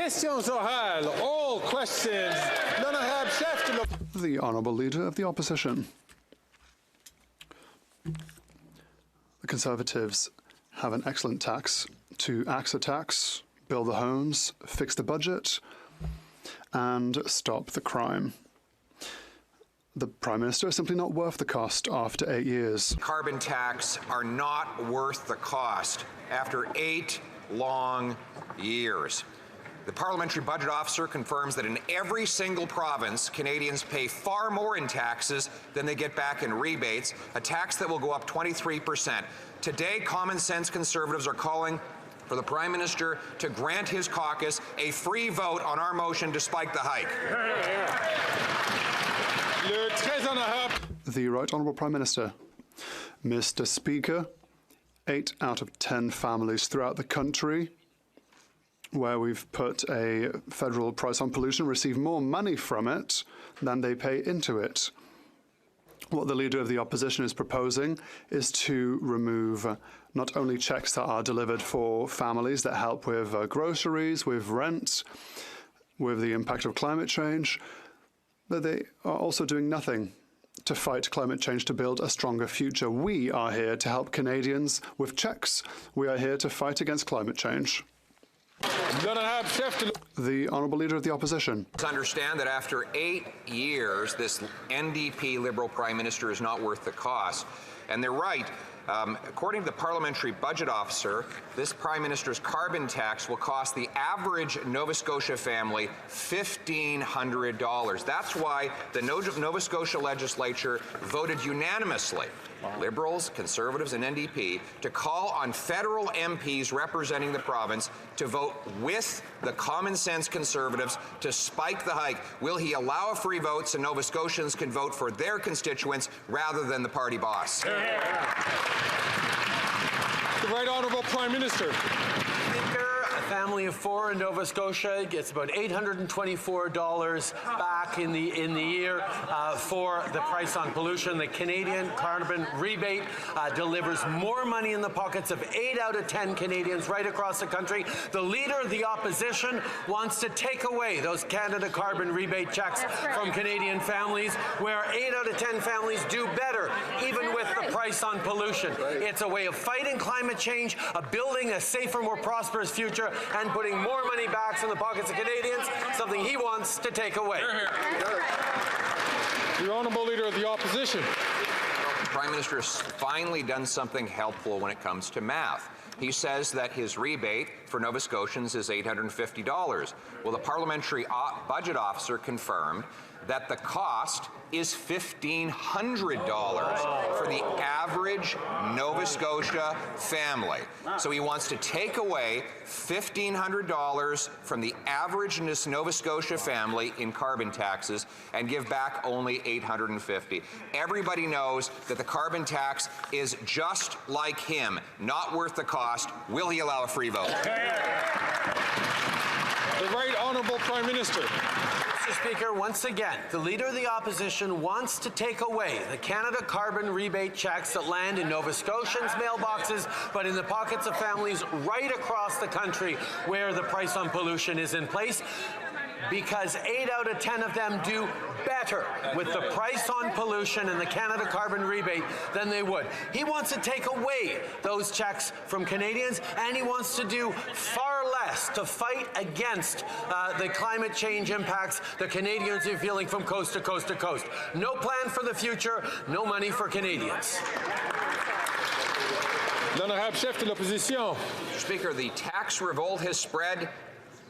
Questions orales, all questions. L'honorable chef de l'opposition. The Honourable Leader of the Opposition. The Conservatives have an excellent tax to axe the tax, build the homes, fix the budget, and stop the crime. The Prime Minister is simply not worth the cost after 8 years. Carbon tax are not worth the cost after 8 long years. The Parliamentary Budget Officer confirms that in every single province, Canadians pay far more in taxes than they get back in rebates, a tax that will go up 23%. Today, common sense Conservatives are calling for the Prime Minister to grant his caucus a free vote on our motion to spike the hike. The Right Honourable Prime Minister. Mr. Speaker, 8 out of 10 families throughout the country where we've put a federal price on pollution receive more money from it than they pay into it. What the Leader of the Opposition is proposing is to remove not only checks that are delivered for families that help with groceries, with rent, with the impact of climate change, but they are also doing nothing to fight climate change, to build a stronger future. We are here to help Canadians with checks. We are here to fight against climate change. The Honourable Leader of the Opposition. Understand that after 8 years, this NDP Liberal Prime Minister is not worth the cost. And they're right. According to the Parliamentary Budget Officer, this Prime Minister's carbon tax will cost the average Nova Scotia family $1,500. That's why the Nova Scotia legislature voted unanimously, Liberals, Conservatives and NDP, to call on federal MPs representing the province to vote with the common sense Conservatives to spike the hike. Will he allow a free vote so Nova Scotians can vote for their constituents rather than the party boss? The Right Honourable Prime Minister. Speaker, a family of 4 in Nova Scotia gets about $824 back in the year for the price on pollution. The Canadian carbon rebate delivers more money in the pockets of 8 out of 10 Canadians right across the country. The Leader of the Opposition wants to take away those Canada carbon rebate checks from Canadian families, where 8 out of 10 families do better, even with the price on pollution. It's a way of fighting climate change, of building a safer, more prosperous future, and putting more money back in the pockets of Canadians, something he wants to take away. The Honourable Leader of the Opposition. The Prime Minister has finally done something helpful when it comes to math. He says that his rebate for Nova Scotians is $850. Well, the Parliamentary Budget Officer confirmed that the cost is $1,500 for the average Nova Scotia family. So he wants to take away $1,500 from the average Nova Scotia family in carbon taxes and give back only $850. Everybody knows that the carbon tax is just like him, not worth the cost. Will he allow a free vote? The Right Honourable Prime Minister. Mr. Speaker, once again, the Leader of the Opposition wants to take away the Canada carbon rebate checks that land in Nova Scotians' mailboxes, but in the pockets of families right across the country where the price on pollution is in place, because 8 out of 10 of them do better with the price on pollution and the Canada carbon rebate than they would. He wants to take away those checks from Canadians, and he wants to do far less to fight against the climate change impacts the Canadians are feeling from coast to coast to coast. No plan for the future, no money for Canadians. L'honorable chef de l'opposition. Speaker, the tax revolt has spread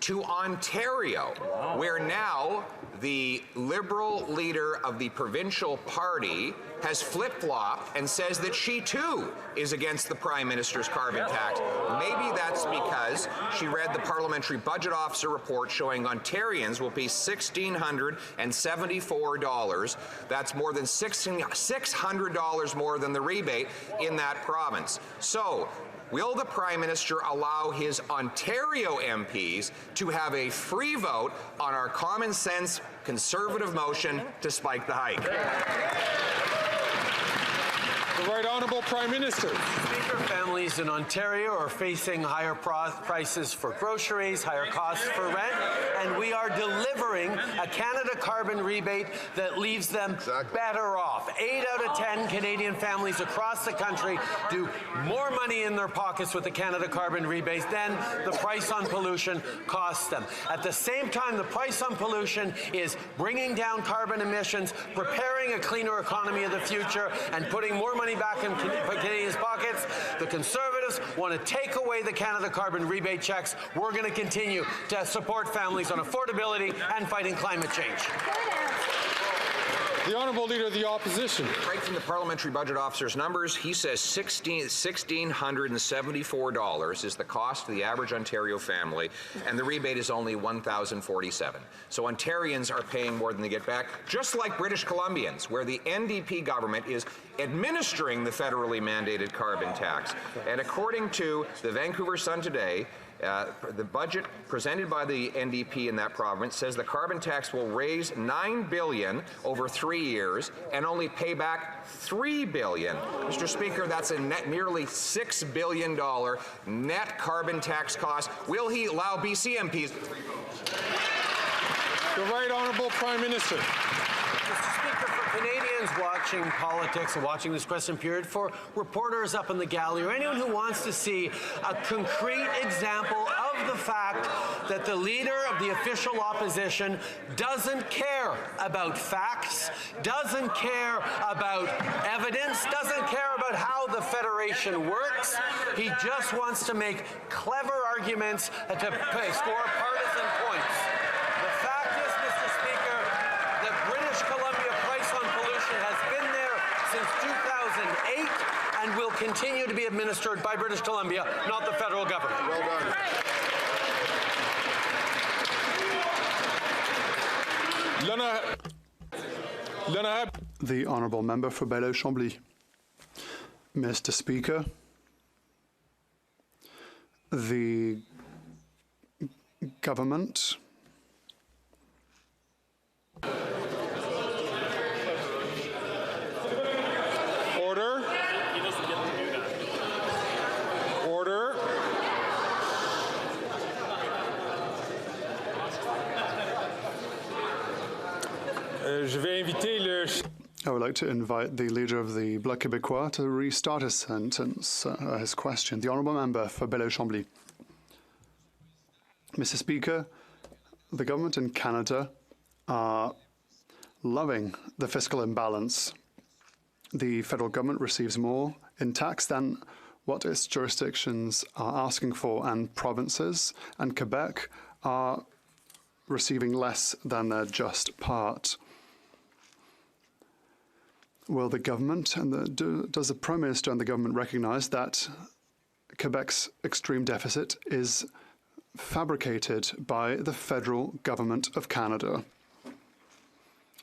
to Ontario, where now the Liberal leader of the provincial party has flip-flopped and says that she too is against the Prime Minister's carbon tax. Maybe that's because she read the Parliamentary Budget Officer report showing Ontarians will pay $1,674. That's more than $600 more than the rebate in that province. So, will the Prime Minister allow his Ontario MPs to have a free vote on our common sense Conservative motion to spike the hike? The Right Honourable Prime Minister. Speaker, family families in Ontario are facing higher prices for groceries, higher costs for rent, and we are delivering a Canada carbon rebate that leaves them better off. 8 out of 10 Canadian families across the country do more money in their pockets with the Canada carbon rebate than the price on pollution costs them. At the same time, the price on pollution is bringing down carbon emissions, preparing a cleaner economy of the future, and putting more money back in Canadians' pockets. The Conservatives want to take away the Canada carbon rebate checks. We're going to continue to support families on affordability and fighting climate change. The Honourable Leader of the Opposition. Right from the Parliamentary Budget Officer's numbers, he says $1,674 is the cost of the average Ontario family, and the rebate is only $1,047. So Ontarians are paying more than they get back, just like British Columbians, where the NDP government is administering the federally mandated carbon tax. And according to the Vancouver Sun today, the budget presented by the NDP in that province says the carbon tax will raise $9 billion over 3 years and only pay back $3 billion. Mr. Speaker, that's a net nearly $6 billion net carbon tax cost. Will he allow BC MPs? The Right Honourable Prime Minister. Mr. Speaker, for Canadians watching politics and watching this question period, for reporters up in the gallery, or anyone who wants to see a concrete example of the fact that the leader of the official opposition doesn't care about facts, doesn't care about evidence, doesn't care about how the Federation works. He just wants to make clever arguments to score partisan points. The fact is, Mr. Speaker, that British Columbia price on pollution has been there since 2008 and will continue to be administered by British Columbia, not the federal government. Well done. The Honourable Member for Belleuil-Chambly. Mr. Speaker, the government I would like to invite the Leader of the Bloc Québécois to restart his sentence, his question. The Honourable Member for Belleuil-Chambly. Mr. Speaker, the government in Canada are loving the fiscal imbalance. The federal government receives more in tax than what its jurisdictions are asking for, and provinces and Quebec are receiving less than their just part. Will the government and does the Prime Minister and the government recognise that Quebec's extreme deficit is fabricated by the federal government of Canada?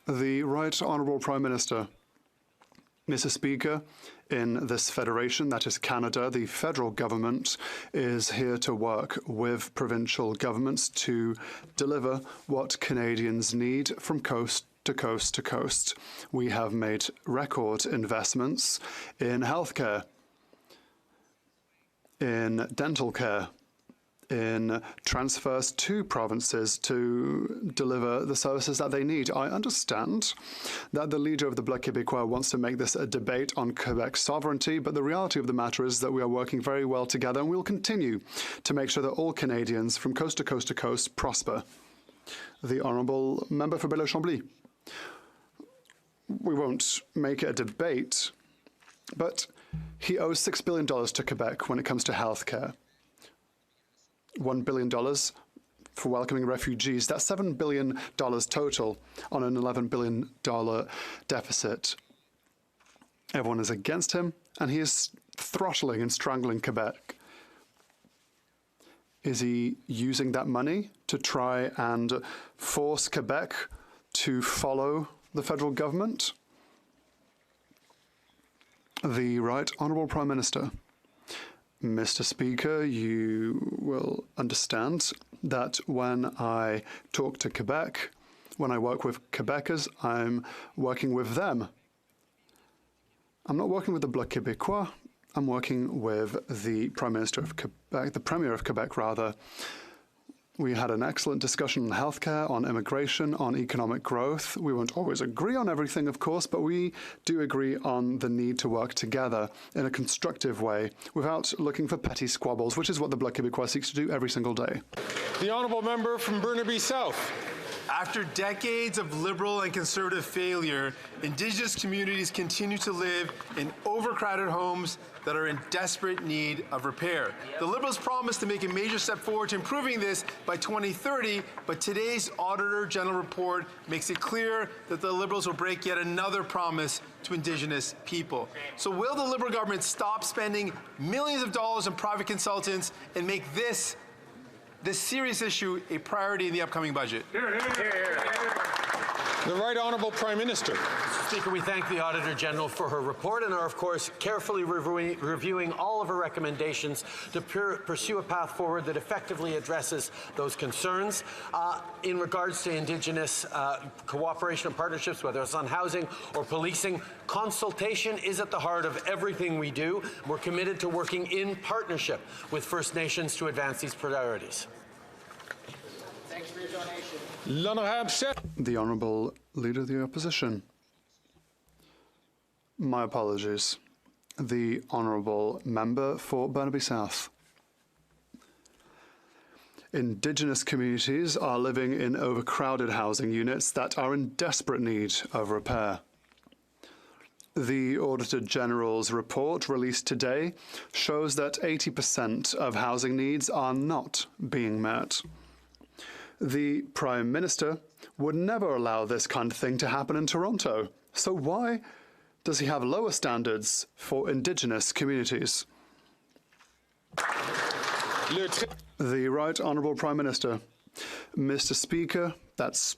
The Right Honourable Prime Minister. Mr. Speaker, in this federation, that is Canada, the federal government is here to work with provincial governments to deliver what Canadians need from coast to coast to coast. We have made record investments in healthcare, in dental care, in transfers to provinces to deliver the services that they need. I understand that the Leader of the Bloc Québécois wants to make this a debate on Quebec's sovereignty, but the reality of the matter is that we are working very well together, and we will continue to make sure that all Canadians from coast to coast to coast prosper. The Honourable Member for Belleuil-Chambly. We won't make it a debate, but he owes $6 billion to Quebec when it comes to healthcare. $1 billion for welcoming refugees. That's $7 billion total on an $11 billion deficit. Everyone is against him, and he is throttling and strangling Quebec. Is he using that money to try and force Quebec to follow the federal government? The Right Honourable Prime Minister. Mr. Speaker, you will understand that when I talk to Quebec, when I work with Quebecers, I'm working with them. I'm not working with the Bloc Québécois. I'm working with the Prime Minister of Quebec, the Premier of Quebec, rather. We had an excellent discussion on healthcare, on immigration, on economic growth. We won't always agree on everything, of course, but we do agree on the need to work together in a constructive way without looking for petty squabbles, which is what the Bloc Québécois seeks to do every single day. The honourable member from Burnaby South. After decades of Liberal and Conservative failure, Indigenous communities continue to live in overcrowded homes that are in desperate need of repair. The Liberals promised to make a major step forward to improving this by 2030, but today's Auditor General report makes it clear that the Liberals will break yet another promise to Indigenous people. So will the Liberal government stop spending millions of dollars on private consultants and make this serious issue a priority in the upcoming budget? The Right Honourable Prime Minister. Mr. Speaker, we thank the Auditor General for her report and are, of course, carefully reviewing all of her recommendations to pursue a path forward that effectively addresses those concerns. In regards to Indigenous cooperation and partnerships, whether it's on housing or policing, consultation is at the heart of everything we do. We're committed to working in partnership with First Nations to advance these priorities. Thanks for your donation. L'Honourable Chef. The Honourable Leader of the Opposition. My apologies. The Honourable Member for Burnaby South. Indigenous communities are living in overcrowded housing units that are in desperate need of repair. The Auditor General's report released today shows that 80% of housing needs are not being met. The Prime Minister would never allow this kind of thing to happen in Toronto. So why does he have lower standards for Indigenous communities? The Right Honourable Prime Minister. Mr. Speaker, that's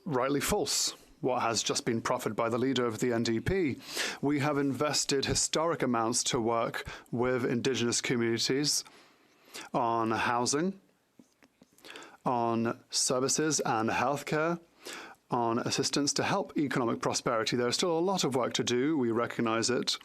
rightly false. What has just been proffered by the leader of the NDP. We have invested historic amounts to work with Indigenous communities on housing, on services and healthcare, on assistance to help economic prosperity. There's still a lot of work to do, we recognise it,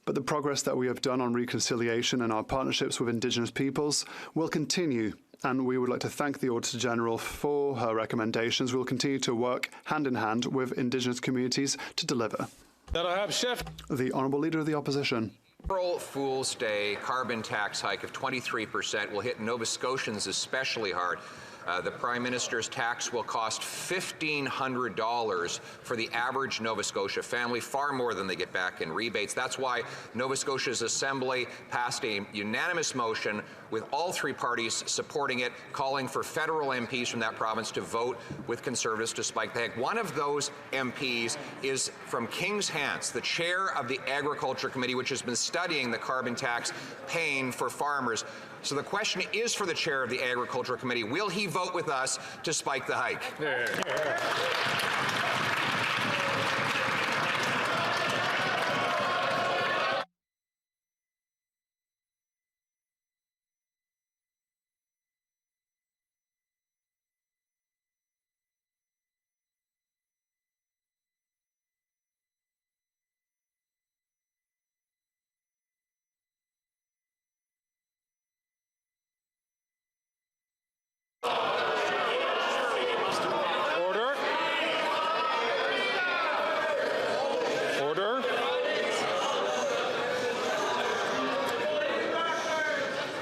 but the progress that we have done on reconciliation and our partnerships with Indigenous peoples will continue, and we would like to thank the Auditor General for her recommendations. We'll continue to work hand in hand with Indigenous communities to deliver. L'Honourable Chef. The Honourable Leader of the Opposition. April Fool's Day carbon tax hike of 23% will hit Nova Scotians especially hard. The Prime Minister's tax will cost $1,500 for the average Nova Scotia family, far more than they get back in rebates. That's why Nova Scotia's Assembly passed a unanimous motion with all three parties supporting it, calling for federal MPs from that province to vote with Conservatives to spike the hike. One of those MPs is from Kings Hants, the chair of the Agriculture Committee, which has been studying the carbon tax pain for farmers. So the question is for the chair of the Agriculture Committee, will he vote with us to spike the hike?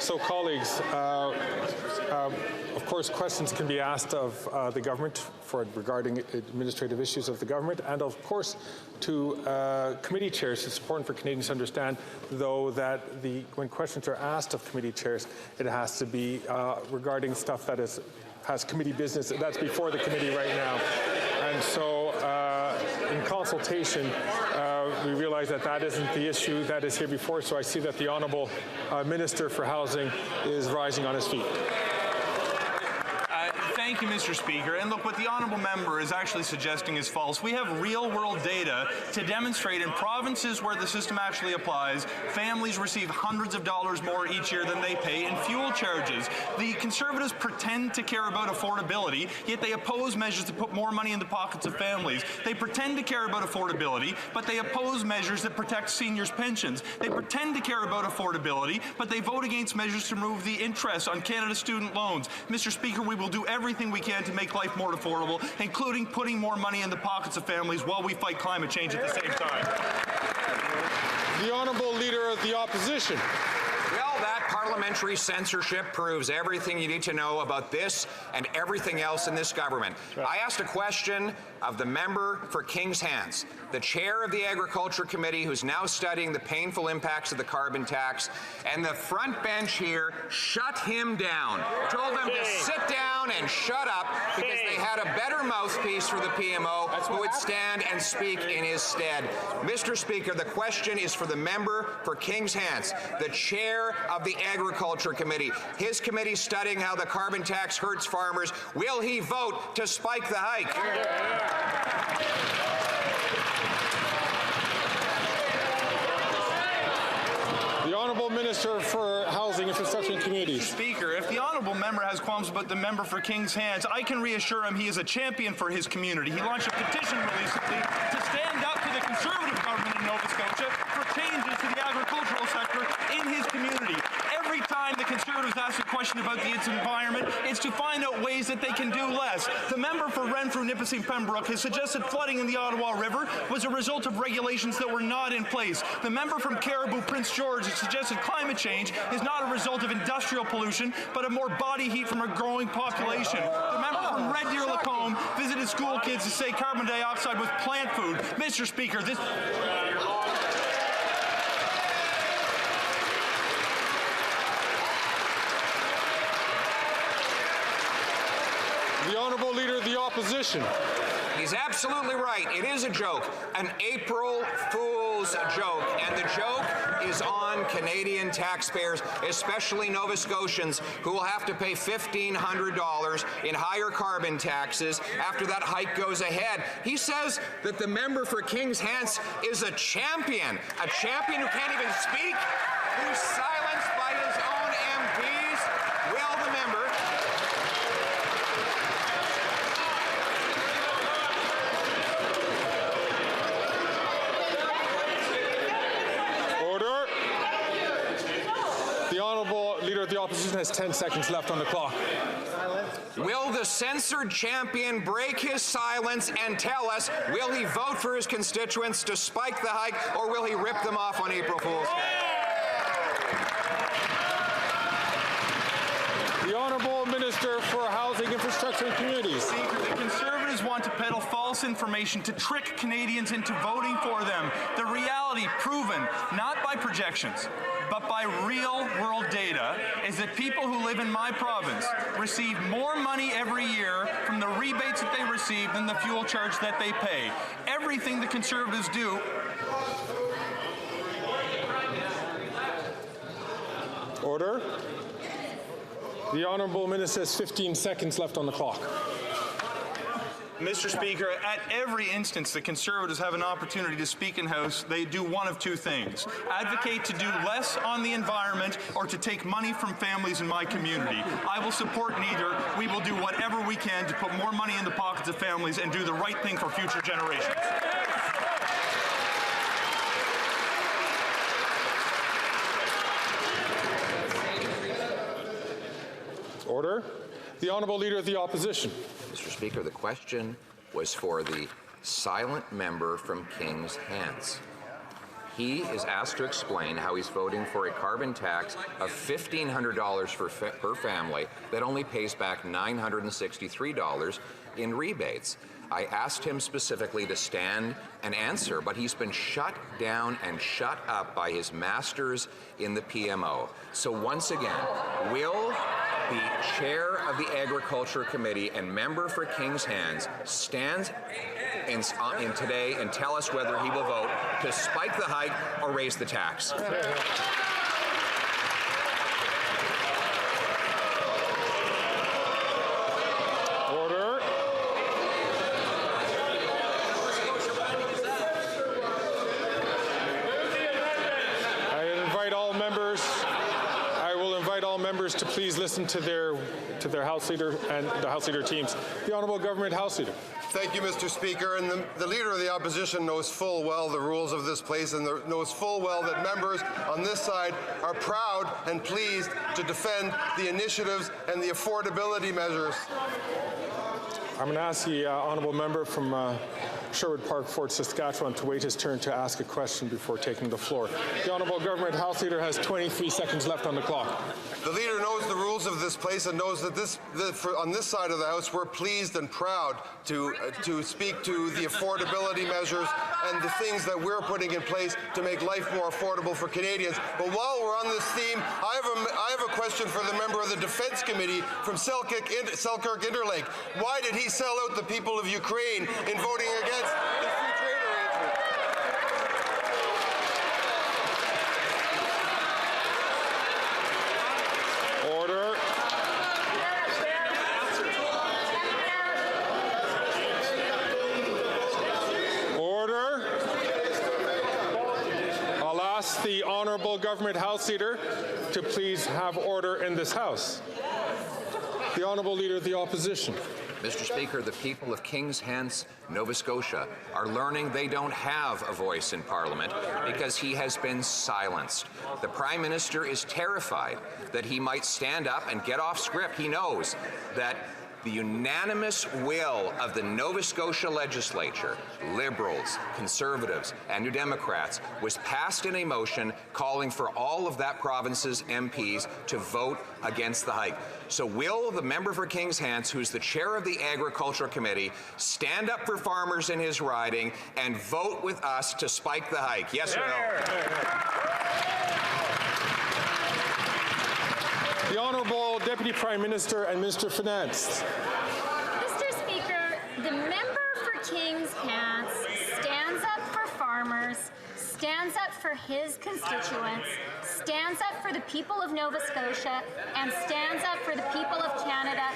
So, colleagues, of course, questions can be asked of the government regarding administrative issues of the government, and of course to committee chairs. It's important for Canadians to understand, though, that when questions are asked of committee chairs, it has to be regarding stuff that has committee business. That's before the committee right now, and so in consultation, we realize that that isn't the issue that is here before. So I see that the Honourable Minister for Housing is rising on his feet. Thank Thank you, Mr. Speaker. And look, what the honourable member is actually suggesting is false. We have real-world data to demonstrate in provinces where the system actually applies, families receive hundreds of dollars more each year than they pay in fuel charges. The Conservatives pretend to care about affordability, yet they oppose measures to put more money in the pockets of families. They pretend to care about affordability, but they oppose measures that protect seniors' pensions. They pretend to care about affordability, but they vote against measures to remove the interest on Canada's student loans. Mr. Speaker, we will do everything we can to make life more affordable, including putting more money in the pockets of families while we fight climate change at the same time. The Honourable Leader of the Opposition. Well, that parliamentary censorship proves everything you need to know about this and everything else in this government. I asked a question of the member for King's Hands, the chair of the Agriculture Committee, who's now studying the painful impacts of the carbon tax, and the front bench here shut him down, told him to sit down and shut up because they had a better mouthpiece for the PMO who would stand and speak in his stead. Mr. Speaker, the question is for the member for King's Hands, the chair of the Agriculture Committee. His committee studying how the carbon tax hurts farmers. Will he vote to spike the hike? The Honourable Minister for Housing, Infrastructure and Communities. Mr. Speaker, if the honourable member has qualms about the member for King's Hands, I can reassure him he is a champion for his community. He launched a petition recently to stand up to the Conservative government in Nova Scotia for changes to the agricultural sector in his community. Every time the Conservatives ask a question about the environment, it's to find out ways that they can do less. The member for Renfrew, Nipissing, Pembroke has suggested flooding in the Ottawa River was a result of regulations that were not in place. The member from Caribou, Prince George, has suggested climate change is not a result of industrial pollution, but of more body heat from a growing population. The member from Red Deer Lacombe visited school kids to say carbon dioxide was plant food. Mr. Speaker, this... The Honourable Leader of the Opposition. He's absolutely right. It is a joke, an April Fool's joke, and the joke is on Canadian taxpayers, especially Nova Scotians, who will have to pay $1,500 in higher carbon taxes after that hike goes ahead. He says that the member for King's Hands is a champion who can't even speak, who's silenced by his own MPs. Will the member... The Honourable Leader of the Opposition has 10 seconds left on the clock. Will the censored champion break his silence and tell us, will he vote for his constituents to spike the hike, or will he rip them off on April Fool's Day? The Honourable Minister for Housing, Infrastructure and Communities. Speaker, the Conservatives want to peddle false information to trick Canadians into voting for them. The reality, proven not by projections, but by real-world data, is that people who live in my province receive more money every year from the rebates that they receive than the fuel charge that they pay. Everything the Conservatives do... Order. The Honourable Minister has 15 seconds left on the clock. Mr. Speaker, at every instance the Conservatives have an opportunity to speak in House, they do one of two things: advocate to do less on the environment or to take money from families in my community. I will support neither. We will do whatever we can to put more money in the pockets of families and do the right thing for future generations. Order. The Honourable Leader of the Opposition. Mr. Speaker, the question was for the silent member from King's Hands. He is asked to explain how he's voting for a carbon tax of $1,500 per family that only pays back $963 in rebates. I asked him specifically to stand and answer, but he's been shut down and shut up by his masters in the PMO. So once again, will the chair of the Agriculture Committee and member for King's Hands stand in today and tell us whether he will vote to spike the hike or raise the tax? members to please listen to their House Leader and the House Leader teams. The Honourable Government House Leader. Thank you, Mr. Speaker. And the Leader of the Opposition knows full well the rules of this place and knows full well that members on this side are proud and pleased to defend the initiatives and the affordability measures. I'm going to ask the honourable member from Sherwood Park, Fort Saskatchewan, to wait his turn to ask a question before taking the floor. The Honourable Government House Leader has 23 seconds left on the clock. The Leader knows the rules of this place and knows that on this side of the House, we're pleased and proud to speak to the affordability measures and the things that we're putting in place to make life more affordable for Canadians. But while we're on this theme, I have a question for the member of the Defence Committee from Selkirk Interlake. Why did he sell out the people of Ukraine in voting against the free trade arrangement? Order. Order. I'll ask the Honourable Government House Leader to please have order in this House. The Honourable Leader of the Opposition. Mr. Speaker, the people of King's Hants, Nova Scotia, are learning they don't have a voice in Parliament because he has been silenced. The Prime Minister is terrified that he might stand up and get off script. He knows that the unanimous will of the Nova Scotia legislature, Liberals, Conservatives, and New Democrats, was passed in a motion calling for all of that province's MPs to vote against the hike. So will the member for King's Hants, who's the chair of the Agriculture Committee, stand up for farmers in his riding and vote with us to spike the hike? Yes or no? The Honourable Deputy Prime Minister and Minister of Finance. Mr. Speaker, the member for King's Hants stands up for farmers, stands up for his constituents, stands up for the people of Nova Scotia, and stands up for the people of Canada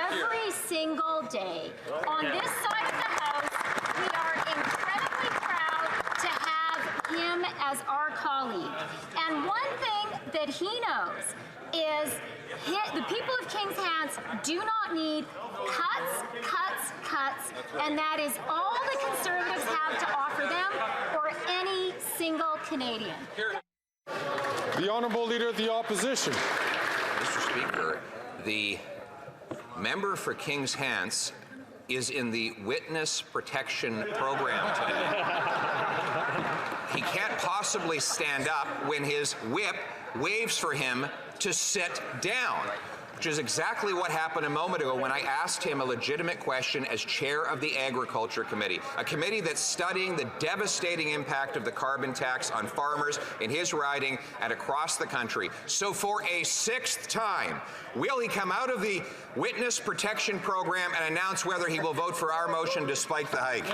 every single day. On this side of the House, we are incredibly proud to have him as our colleague. And one thing that he knows is the people of King's Hants do not need cuts, cuts, cuts, and that is all the Conservatives have to offer them or any single Canadian. The Honourable Leader of the Opposition. Mr. Speaker, the member for King's Hants is in the witness protection program today. He can't possibly stand up when his whip waves for him to sit down, which is exactly what happened a moment ago when I asked him a legitimate question as chair of the Agriculture Committee, a committee that's studying the devastating impact of the carbon tax on farmers in his riding and across the country. So for a sixth time, will he come out of the witness protection program and announce whether he will vote for our motion to spike the hike?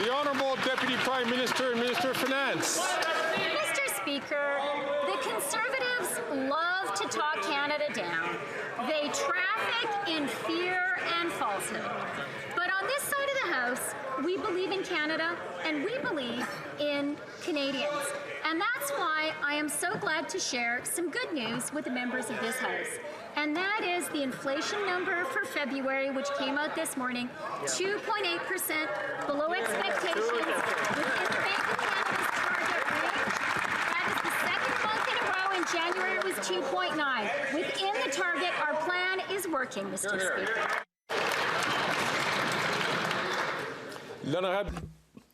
The Honourable Deputy Prime Minister and Minister of Finance. Mr. Speaker, the Conservatives love to talk Canada down. They traffic in fear and falsehood. But on this side of the House, we believe in Canada and we believe in Canadians. And that's why I am so glad to share some good news with the members of this House. And that is the inflation number for February, which came out this morning, 2.8% below expectations within the Bank of Canada's target range. That is the second month in a row. In January, it was 2.9. Within the target, our plan is working, Mr. Speaker.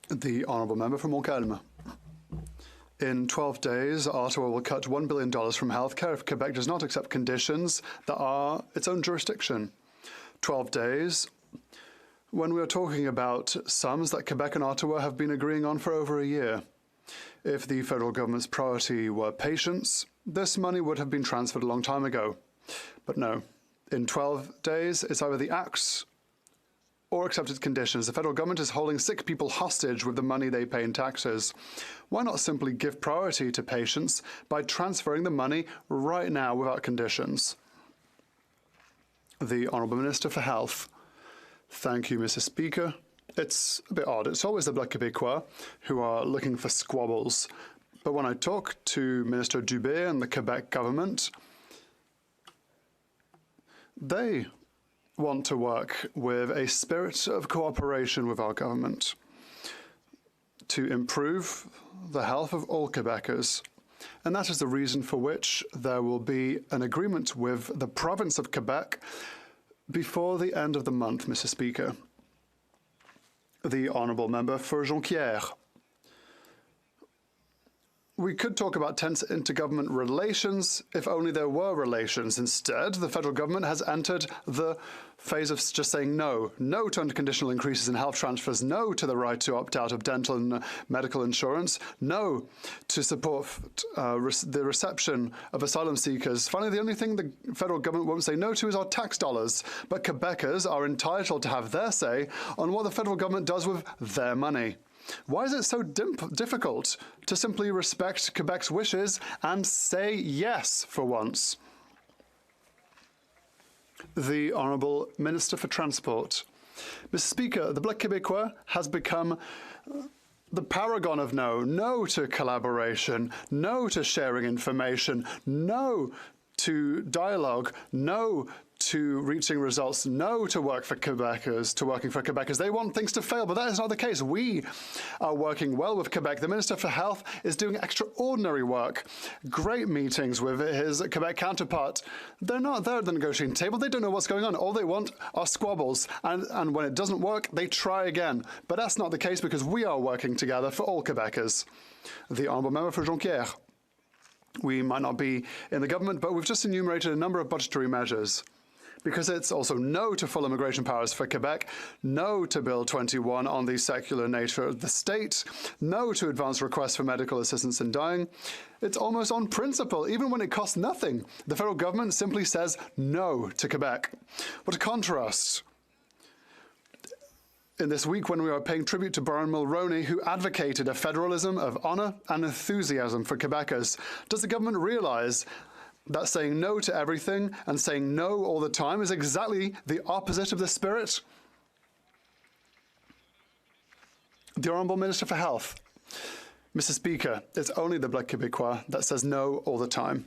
The Honourable Member from Montcalm. In 12 days, Ottawa will cut $1 billion from healthcare if Quebec does not accept conditions that are its own jurisdiction. 12 days when we are talking about sums that Quebec and Ottawa have been agreeing on for over a year. If the federal government's priority were patience, this money would have been transferred a long time ago. But no, in 12 days, it's either the acts or accepted conditions. The federal government is holding sick people hostage with the money they pay in taxes. Why not simply give priority to patients by transferring the money right now without conditions? The Honourable Minister for Health. Thank you, Mr. Speaker. It's a bit odd. It's always the Bloc Québécois who are looking for squabbles. But when I talk to Minister Dubé and the Quebec government, they want to work with a spirit of cooperation with our government to improve the health of all Quebecers. And that is the reason for which there will be an agreement with the province of Quebec before the end of the month, Mr. Speaker. The honourable member for Jonquière. We could talk about tense intergovernment relations if only there were relations. Instead, the federal government has entered the phase of just saying no. No to unconditional increases in health transfers. No to the right to opt out of dental and medical insurance. No to support the reception of asylum seekers. Finally, the only thing the federal government won't say no to is our tax dollars. But Quebecers are entitled to have their say on what the federal government does with their money. Why is it so difficult to simply respect Quebec's wishes and say yes for once? The Honourable Minister for Transport. Mr. Speaker, the Bloc Québécois has become the paragon of no. No to collaboration, no to sharing information, no to dialogue, no to reaching results, no to working for Quebecers. They want things to fail, but that is not the case. We are working well with Quebec. The Minister for Health is doing extraordinary work. Great meetings with his Quebec counterpart. They're not there at the negotiating table. They don't know what's going on. All they want are squabbles. And when it doesn't work, they try again. But that's not the case because we are working together for all Quebecers. The Honourable Member for Jonquière. We might not be in the government, but we've just enumerated a number of budgetary measures. Because it's also no to full immigration powers for Quebec, no to Bill 21 on the secular nature of the state, no to advance requests for medical assistance in dying. It's almost on principle, even when it costs nothing. The federal government simply says no to Quebec. What a contrast. In this week when we are paying tribute to Brian Mulroney, who advocated a federalism of honour and enthusiasm for Quebecers, does the government realise that saying no to everything and saying no all the time is exactly the opposite of the spirit? The Honourable Minister for Health. Mr. Speaker, it's only the Bloc Québécois that says no all the time.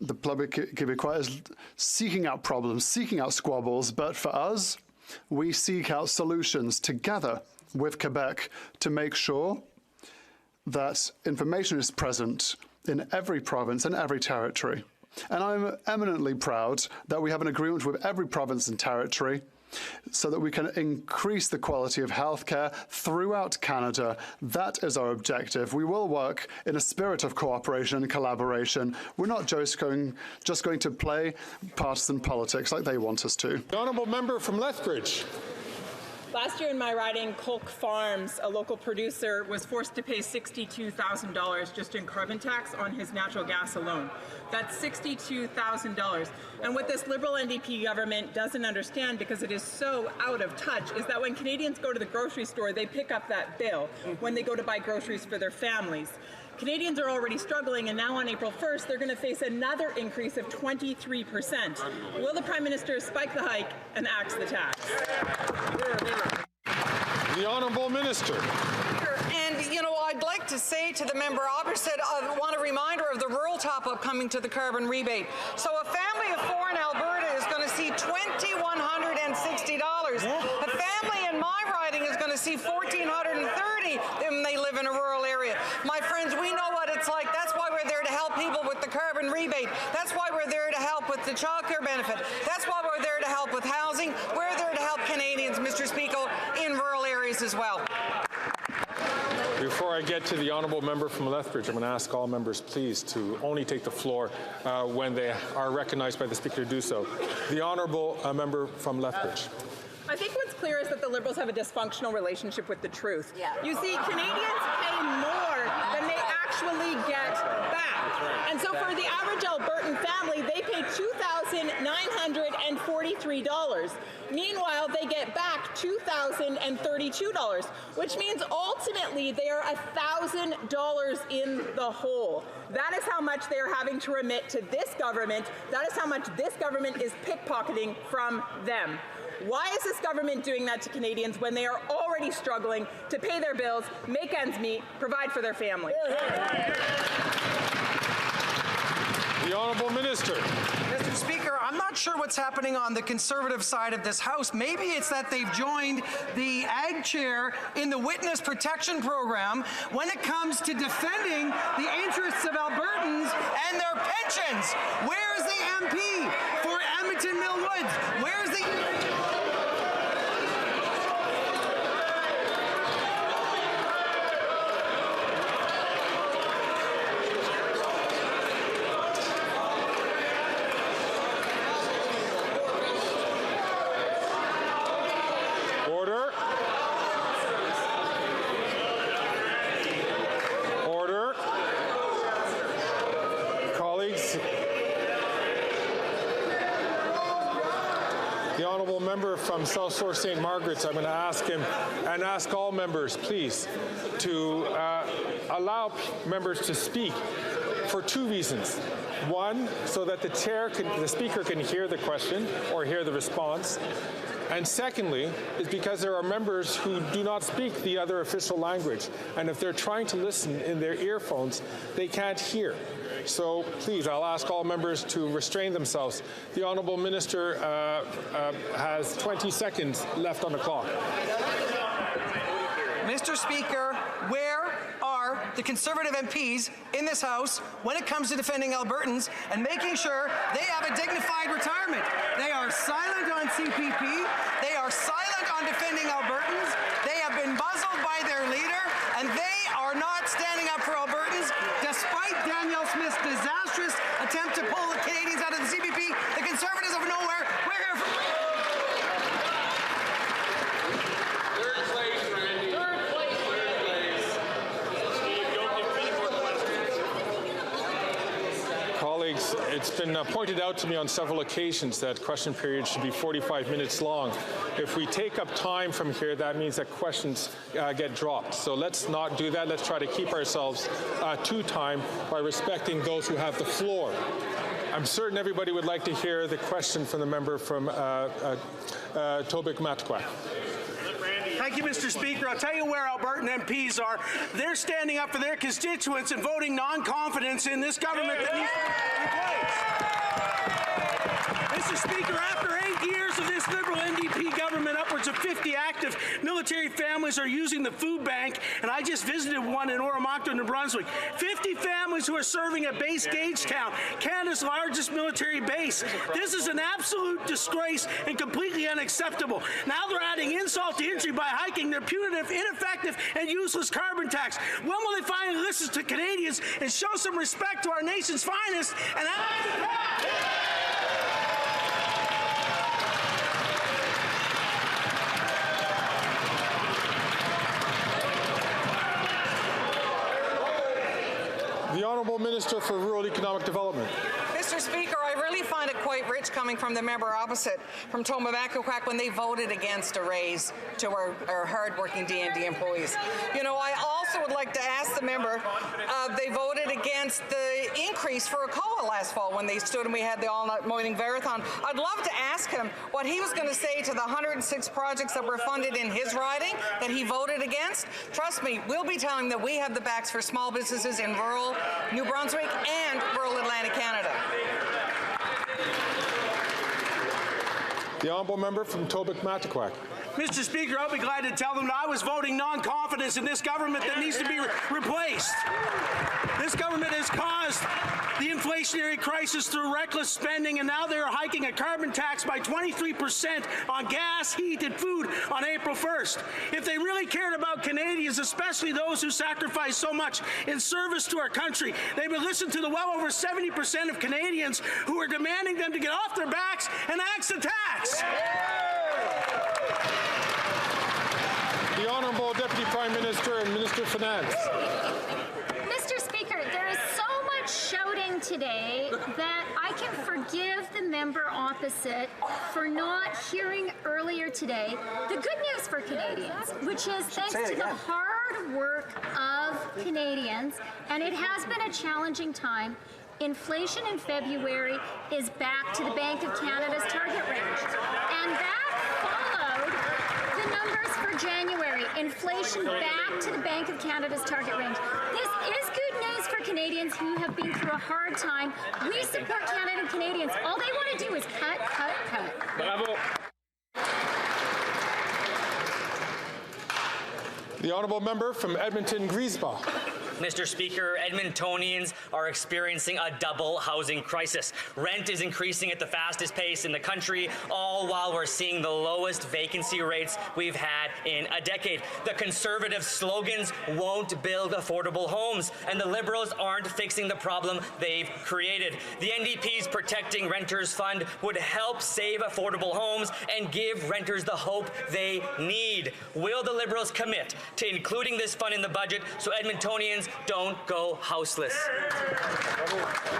The Bloc Québécois is seeking out problems, seeking out squabbles, but for us, we seek out solutions together with Quebec to make sure that information is present in every province and every territory. And I'm eminently proud that we have an agreement with every province and territory so that we can increase the quality of healthcare throughout Canada. That is our objective. We will work in a spirit of cooperation and collaboration. We're not just going to play partisan politics like they want us to. The Honourable Member from Lethbridge. Last year in my riding, Colk Farms, a local producer, was forced to pay $62,000 just in carbon tax on his natural gas alone. That's $62,000. And what this Liberal NDP government doesn't understand, because it is so out of touch, is that when Canadians go to the grocery store, they pick up that bill when they go to buy groceries for their families. Canadians are already struggling, and now on April 1st, they're going to face another increase of 23%. Will the Prime Minister spike the hike and axe the tax? The Honourable Minister. And, you know, I'd like to say to the member opposite, I want a reminder of the rural top-up coming to the carbon rebate. So a family of four in Alberta is going to see $2,160. A family in my riding is going to see $1,430 when they live in a rural area. My friends, we know what it's like. That's why we're there to help people with the carbon rebate. That's why we're there to help with the childcare benefit. That's why we're there to help with housing. We're there to help Canadians, Mr. Speaker, in rural areas as well. Before I get to the Honourable Member from Lethbridge, I'm going to ask all members, please, to only take the floor when they are recognized by the Speaker to do so. The Honourable Member from Lethbridge. I think what's clear is that the Liberals have a dysfunctional relationship with the truth. Yeah. You see, Canadians pay more than they actually get back. And so for the average Albertan family, they pay $2,950 $2,043. Meanwhile, they get back $2,032, which means ultimately they are $1,000 in the hole. That is how much they are having to remit to this government. That is how much this government is pickpocketing from them. Why is this government doing that to Canadians when they are already struggling to pay their bills, make ends meet, provide for their family? The Honourable Minister. Mr. Speaker, I'm not sure what's happening on the Conservative side of this House. Maybe it's that they've joined the Ag Chair in the Witness Protection Program when it comes to defending the interests of Albertans and their pensions. Where's the MP for Edmonton Mill Woods? Where's the... The honourable member from South Shore St. Margaret's, I'm going to ask him and ask all members, please, to allow members to speak for two reasons. One, so that the speaker can hear the question or hear the response. And secondly, is because there are members who do not speak the other official language. And if they're trying to listen in their earphones, they can't hear. So please, I'll ask all members to restrain themselves. The Honourable Minister has 20 seconds left on the clock. Mr. Speaker, where are the Conservative MPs in this House when it comes to defending Albertans and making sure they have a dignified retirement? They are silent on CPP. They are silent on defending Albertans. They have been muzzled by their leader, and they are not standing up for Albertans, despite Danielle Smith's disastrous attempt to pull the Canadians out of the CPP. The Conservatives of nowhere. We're here for... Colleagues, it's been pointed out to me on several occasions that question periods should be 45 minutes long. If we take up time from here, that means that questions get dropped. So let's not do that. Let's try to keep ourselves to time by respecting those who have the floor. I'm certain everybody would like to hear the question from the member from Tobic-Mataquac. Thank you, Mr. Speaker. I'll tell you where Albertan MPs are. They're standing up for their constituents and voting non-confidence in this government that needs to be replaced. Mr. Speaker, after 8 years of this Liberal NDP government, upwards of 50 active military families are using the food bank, and I just visited one in Oromocto, New Brunswick. 50 families who are serving at Base Gagetown, Canada's largest military base. This is an absolute disgrace and completely unacceptable. Now they're adding insult to injury by hiking their punitive, ineffective, and useless carbon tax. When will they finally listen to Canadians and show some respect to our nation's finest and The Honourable Minister for Rural Economic Development. Mr. Speaker, I really find it quite rich coming from the member opposite, from Tobic-Mataquac, when they voted against a raise to our hard-working DND employees. You know, I also would like to ask the member, they voted against the increase for ACOA last fall when they stood and we had the all-night morning marathon. I'd love to ask him what he was going to say to the 106 projects that were funded in his riding that he voted against. Trust me, we'll be telling them that we have the backs for small businesses in rural New Brunswick and rural Atlantic Canada. The Honourable Member from Tobic-Mataquac. Mr. Speaker, I'll be glad to tell them that I was voting non-confidence in this government that needs to be replaced. This government has caused the inflationary crisis through reckless spending, and now they're hiking a carbon tax by 23% on gas, heat, and food on April 1st. If they really cared about Canadians, especially those who sacrifice so much in service to our country, they would listen to the well over 70% of Canadians who are demanding them to get off their backs and axe the tax. The Honourable Deputy Prime Minister and Minister of Finance. Mr. Speaker, there is so much shouting today that I can forgive the member opposite for not hearing earlier today the good news for Canadians, which is thanks to the hard work of Canadians, and it has been a challenging time, inflation in February is back to the Bank of Canada's target range. And that followed the numbers for January. Inflation back to the Bank of Canada's target range. This is good news for Canadians who have been through a hard time. We support Canada and Canadians. All they want to do is cut, cut, cut. Bravo. The honourable member from Edmonton-Griesbach. Mr. Speaker, Edmontonians are experiencing a double housing crisis. Rent is increasing at the fastest pace in the country, all while we're seeing the lowest vacancy rates we've had in a decade. The Conservative slogans won't build affordable homes, and the Liberals aren't fixing the problem they've created. The NDP's Protecting Renters Fund would help save affordable homes and give renters the hope they need. Will the Liberals commit to including this fund in the budget so Edmontonians don't go houseless?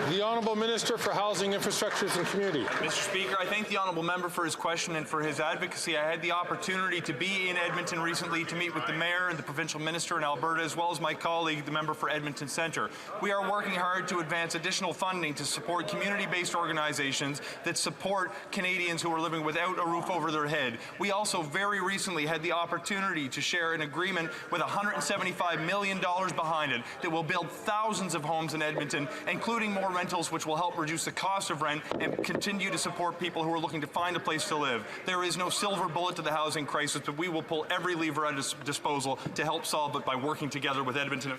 The Honourable Minister for Housing, Infrastructures and Community. Mr. Speaker, I thank the honourable member for his question and for his advocacy. I had the opportunity to be in Edmonton recently to meet with the mayor and the provincial minister in Alberta, as well as my colleague, the member for Edmonton Centre. We are working hard to advance additional funding to support community-based organizations that support Canadians who are living without a roof over their head. We also very recently had the opportunity to share an agreement with $175 million behind it that will build thousands of homes in Edmonton, including more rentals, which will help reduce the cost of rent and continue to support people who are looking to find a place to live. There is no silver bullet to the housing crisis, but we will pull every lever at our disposal to help solve it by working together with Edmonton.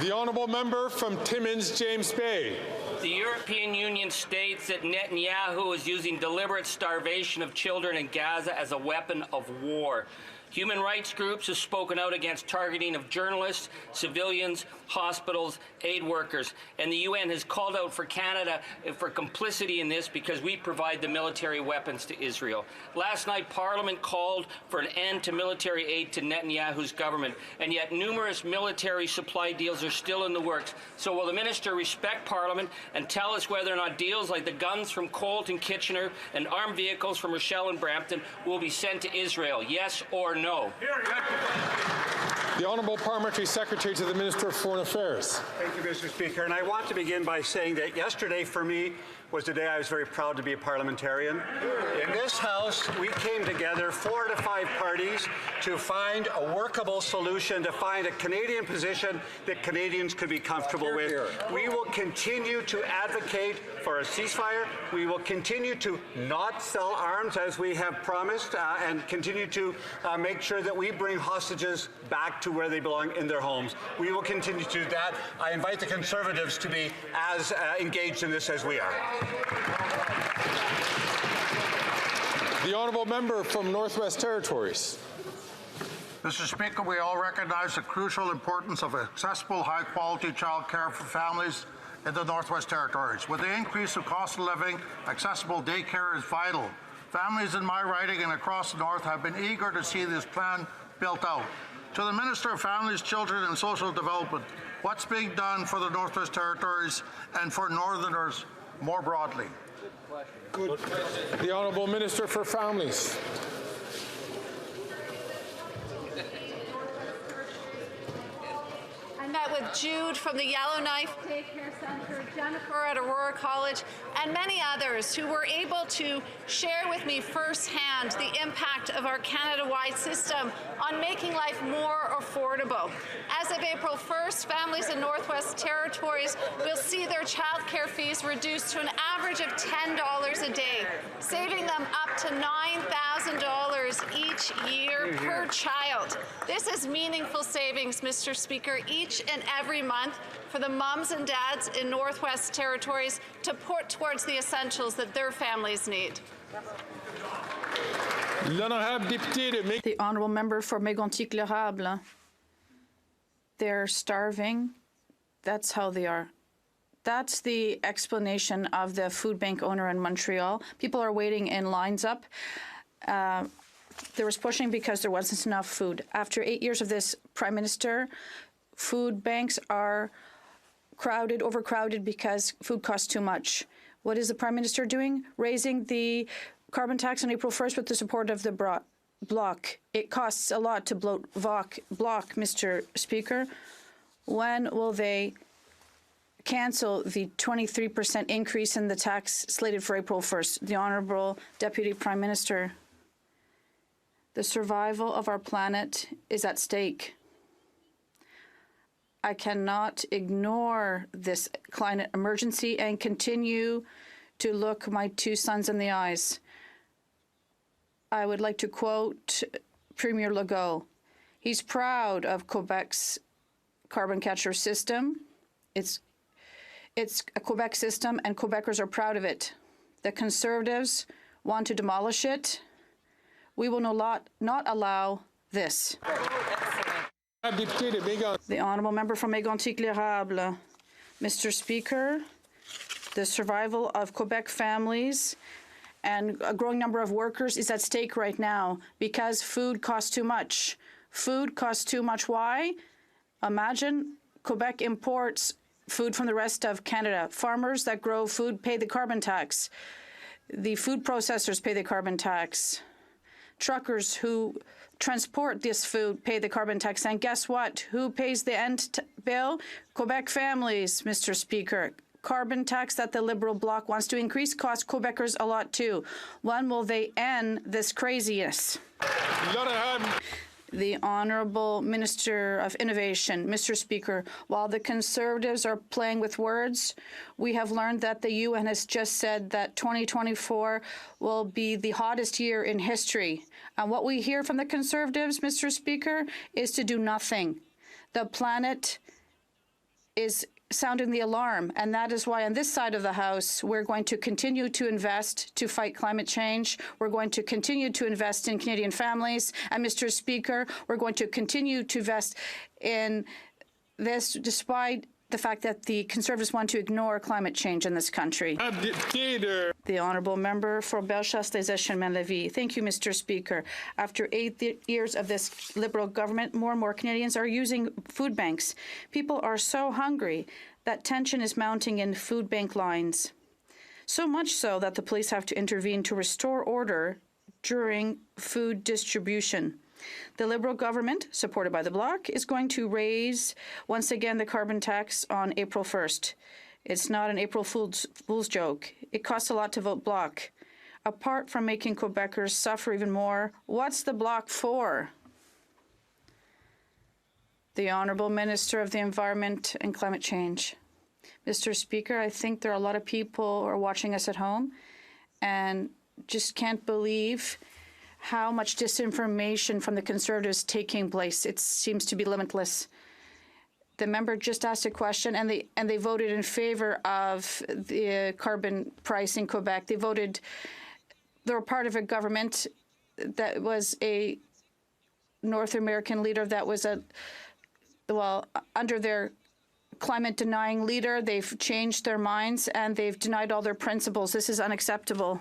The honourable member from Timmins, James Bay. The European Union states that Netanyahu is using deliberate starvation of children in Gaza as a weapon of war. Human rights groups have spoken out against targeting of journalists, civilians, hospitals, aid workers, and the UN has called out for Canada for complicity in this because we provide the military weapons to Israel. Last night, Parliament called for an end to military aid to Netanyahu's government, and yet numerous military supply deals are still in the works. So will the minister respect Parliament and tell us whether or not deals like the guns from Colt and Kitchener and armed vehicles from Rochelle and Brampton will be sent to Israel, yes or no? The Honourable Parliamentary Secretary to the Minister of Foreign Affairs. Thank you, Mr. Speaker. And I want to begin by saying that yesterday for me was the day I was very proud to be a parliamentarian. In this House, we came together, 4 to 5 parties, to find a workable solution, to find a Canadian position that Canadians could be comfortable with. We will continue to advocate for a ceasefire. We will continue to not sell arms as we have promised and continue to make sure that we bring hostages back to where they belong in their homes. We will continue to do that. I invite the Conservatives to be as engaged in this as we are. The honourable member from Northwest Territories. Mr. Speaker, we all recognize the crucial importance of accessible, high-quality child care for families in the Northwest Territories. With the increase of cost of living, accessible daycare is vital. Families in my riding and across the North have been eager to see this plan built out. To the Minister of Families, Children and Social Development, what's being done for the Northwest Territories and for Northerners more broadly? Good. The Honourable Minister for Families. I met with Jude from the Yellowknife Daycare Center, Jennifer at Aurora College, and many others who were able to share with me firsthand the impact of our Canada-wide system on making life more affordable. As of April 1st, families in Northwest Territories will see their childcare fees reduced to an average of $10 a day, saving them up to $9,000 each year per child. This is meaningful savings, Mr. Speaker, each and every month for the mums and dads in Northwest Territories to put towards the essentials that their families need. The honourable member for Mégontic-l'Érable. They're starving. That's how they are. That's the explanation of the food bank owner in Montreal. People are waiting in lines up. There was pushing because there wasn't enough food. After 8 years of this Prime Minister, food banks are overcrowded because food costs too much. What is the Prime Minister doing? Raising the carbon tax on April 1st with the support of the Bloc. It costs a lot to bloat Bloc, Mr. Speaker. When will they cancel the 23% increase in the tax slated for April 1st? The Honourable Deputy Prime Minister. The survival of our planet is at stake. I cannot ignore this climate emergency and continue to look my two sons in the eyes. I would like to quote Premier Legault. He's proud of Quebec's carbon capture system. It's a Quebec system, and Quebecers are proud of it. The Conservatives want to demolish it. We will not allow this. The Honourable Member from Mégantic-l'Érable. Mr. Speaker, the survival of Quebec families and a growing number of workers is at stake right now because food costs too much. Food costs too much. Why? Imagine Quebec imports food from the rest of Canada. Farmers that grow food pay the carbon tax. The food processors pay the carbon tax. Truckers who transport this food pay the carbon tax. And guess what? Who pays the end bill? Quebec families, Mr. Speaker. Carbon tax that the Liberal Bloc wants to increase costs Quebecers a lot too. When will they end this craziness? The Honourable Minister of Innovation. Mr. Speaker, while the Conservatives are playing with words, we have learned that the UN has just said that 2024 will be the hottest year in history. And what we hear from the Conservatives, Mr. Speaker, is to do nothing. The planet is sounding the alarm, and that is why on this side of the House we're going to continue to invest to fight climate change. We're going to continue to invest in Canadian families, and Mr. Speaker, we're going to continue to invest in this despite the fact that the Conservatives want to ignore climate change in this country. The Honourable Member for Bellechasse-les-Échemins-Lévis. Thank you, Mr. Speaker. After 8 years of this Liberal government, more and more Canadians are using food banks. People are so hungry that tension is mounting in food bank lines. So much so that the police have to intervene to restore order during food distribution. The Liberal government, supported by the Bloc, is going to raise, once again, the carbon tax on April 1st. It's not an April Fool's joke. It costs a lot to vote Bloc. Apart from making Quebecers suffer even more, what's the Bloc for? The Honourable Minister of the Environment and Climate Change. Mr. Speaker, I think there are a lot of people who are watching us at home and just can't believe how much disinformation from the Conservatives taking place. It seems to be limitless. The member just asked a question, and they voted in favor of the carbon price in Quebec. They were part of a government that was a North American leader that was under their climate-denying leader, they've changed their minds and they've denied all their principles. This is unacceptable.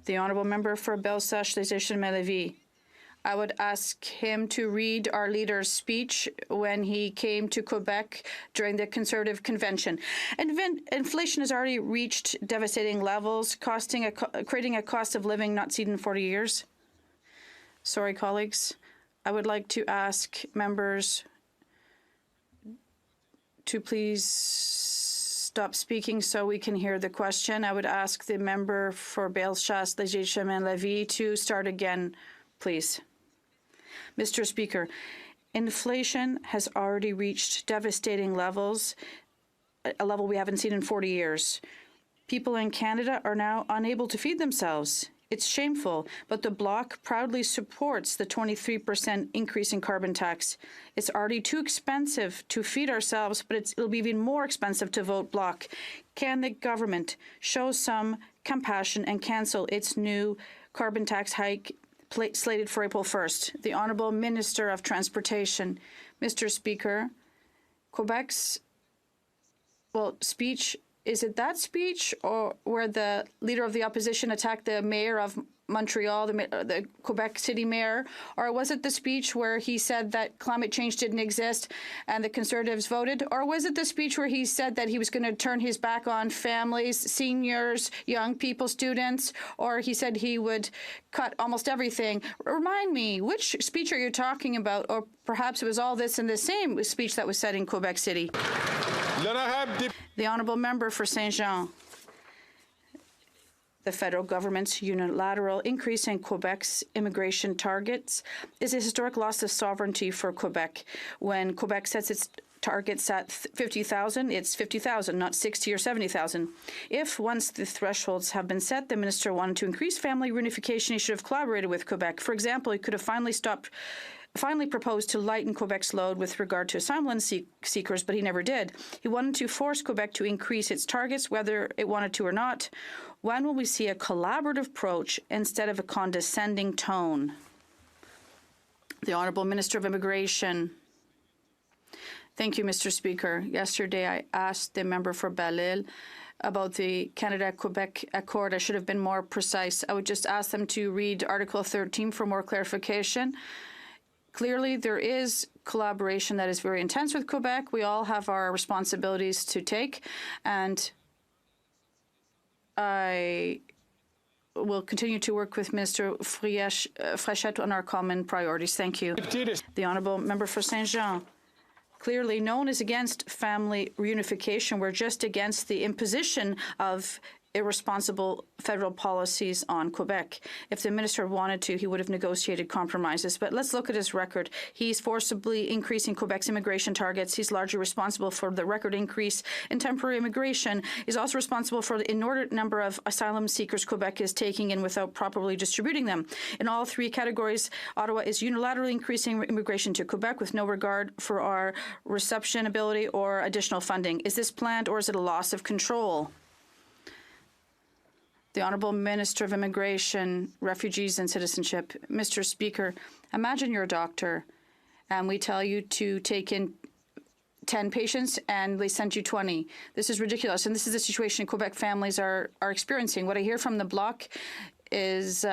The Honourable Member for Bellechasse-les-Échemins-Lévis. I would ask him to read our leader's speech when he came to Quebec during the Conservative Convention. Inflation has already reached devastating levels, creating a cost of living not seen in 40 years. Sorry, colleagues. I would like to ask members to please stop speaking so we can hear the question. I would ask the member for Bellechasse-les-Échemins-Lévis to start again, please. Mr. Speaker, inflation has already reached devastating levels, a level we haven't seen in 40 years. People in Canada are now unable to feed themselves. It's shameful, but the Bloc proudly supports the 23% increase in carbon tax. It's already too expensive to feed ourselves, but it'll be even more expensive to vote Bloc. Can the government show some compassion and cancel its new carbon tax hike slated for April 1st? The Honourable Minister of Transportation. Mr. Speaker, Quebec's speech, is it that speech or where the Leader of the Opposition attacked the Mayor of Montreal, the Quebec City mayor? Or was it the speech where he said that climate change didn't exist and the Conservatives voted? Or was it the speech where he said that he was going to turn his back on families, seniors, young people, students? Or he said he would cut almost everything? Remind me, which speech are you talking about? Or perhaps it was all this in the same speech that was said in Quebec City? The honourable member for Saint-Jean. The federal government's unilateral increase in Quebec's immigration targets is a historic loss of sovereignty for Quebec. When Quebec sets its targets at 50,000, it's 50,000, not 60 or 70,000. If, once the thresholds have been set, the minister wanted to increase family reunification, he should have collaborated with Quebec. For example, he could have finally proposed to lighten Quebec's load with regard to asylum seekers, but he never did. He wanted to force Quebec to increase its targets, whether it wanted to or not. When will we see a collaborative approach instead of a condescending tone? The Honourable Minister of Immigration. Thank you, Mr. Speaker. Yesterday, I asked the member for Belle-Île about the Canada-Quebec Accord. I should have been more precise. I would just ask them to read Article 13 for more clarification. Clearly, there is collaboration that is very intense with Quebec. We all have our responsibilities to take, and I will continue to work with Minister Fréchette on our common priorities. Thank you. The Honourable Member for Saint-Jean. Clearly, no one is against family reunification. We're just against the imposition of irresponsible federal policies on Quebec. If the minister wanted to, he would have negotiated compromises. But let's look at his record. He's forcibly increasing Quebec's immigration targets. He's largely responsible for the record increase in temporary immigration. He's also responsible for the inordinate number of asylum seekers Quebec is taking in without properly distributing them. In all three categories, Ottawa is unilaterally increasing immigration to Quebec with no regard for our reception ability or additional funding. Is this planned or is it a loss of control? The Honourable Minister of Immigration, Refugees and Citizenship. Mr. Speaker, imagine you're a doctor and we tell you to take in 10 patients and they send you 20. This is ridiculous. And this is the situation Quebec families are experiencing. What I hear from the Bloc is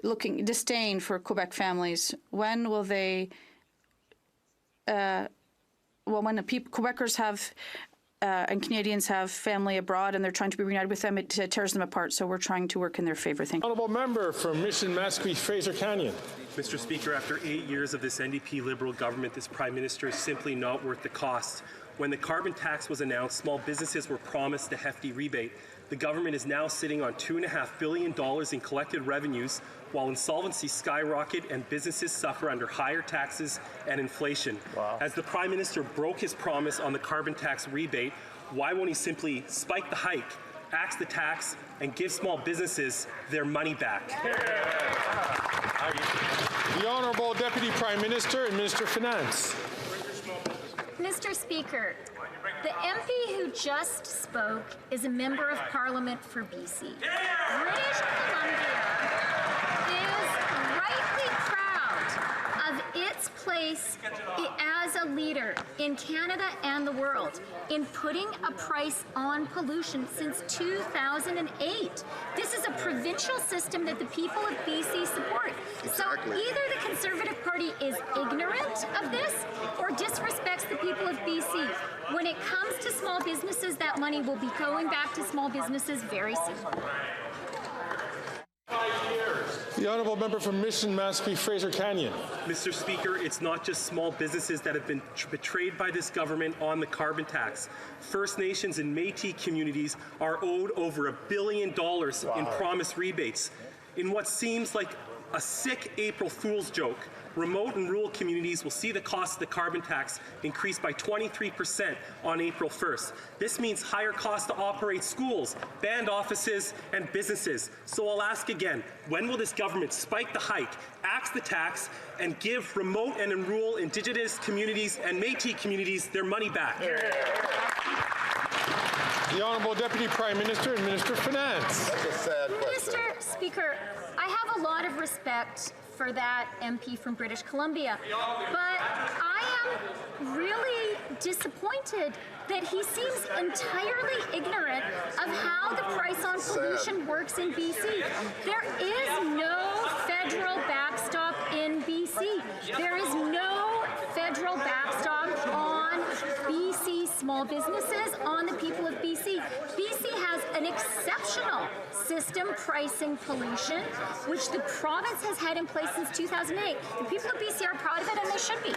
disdain for Quebec families. When will they, when the Quebecers have and Canadians have family abroad and they're trying to be reunited with them, it tears them apart. So we're trying to work in their favour. Thank you. Honourable member from Mission Mascouche, Fraser Canyon. Mr. Speaker, after 8 years of this NDP Liberal government, this Prime Minister is simply not worth the cost. When the carbon tax was announced, small businesses were promised a hefty rebate. The government is now sitting on $2.5 billion in collected revenues, while insolvencies skyrocket and businesses suffer under higher taxes and inflation. Wow. As the Prime Minister broke his promise on the carbon tax rebate, why won't he simply spike the hike, axe the tax, and give small businesses their money back? The Honourable Deputy Prime Minister and Minister of Finance. Mr. Speaker, the MP who just spoke is a member of Parliament for BC. British Columbia is rightly proud of its place as a leader in Canada and the world in putting a price on pollution since 2008. This is a provincial system that the people of BC support. Exactly. So either the Conservative Party is ignorant of this or disrespects the people of BC. When it comes to small businesses, that money will be going back to small businesses very soon. The Honourable Member from Mission Mascouche, Fraser Canyon. Mr. Speaker, it's not just small businesses that have been betrayed by this government on the carbon tax. First Nations and Métis communities are owed over $1 billion in promised rebates. In what seems like a sick April Fool's joke, remote and rural communities will see the cost of the carbon tax increase by 23% on April 1st. This means higher costs to operate schools, band offices, and businesses. So I'll ask again, when will this government spike the hike, axe the tax, and give remote and rural Indigenous communities and Métis communities their money back? The Honourable Deputy Prime Minister and Minister of Finance. That's a sad question. Mr. Speaker, I have a lot of respect for that MP from British Columbia, but I am really disappointed that he seems entirely ignorant of how the price on pollution works in BC. There is no federal backstop in BC. There is no federal backstop on BC small businesses, on the people of BC. BC has an exceptional system pricing pollution, which the province has had in place since 2008. The people of BC are proud of it, and they should be.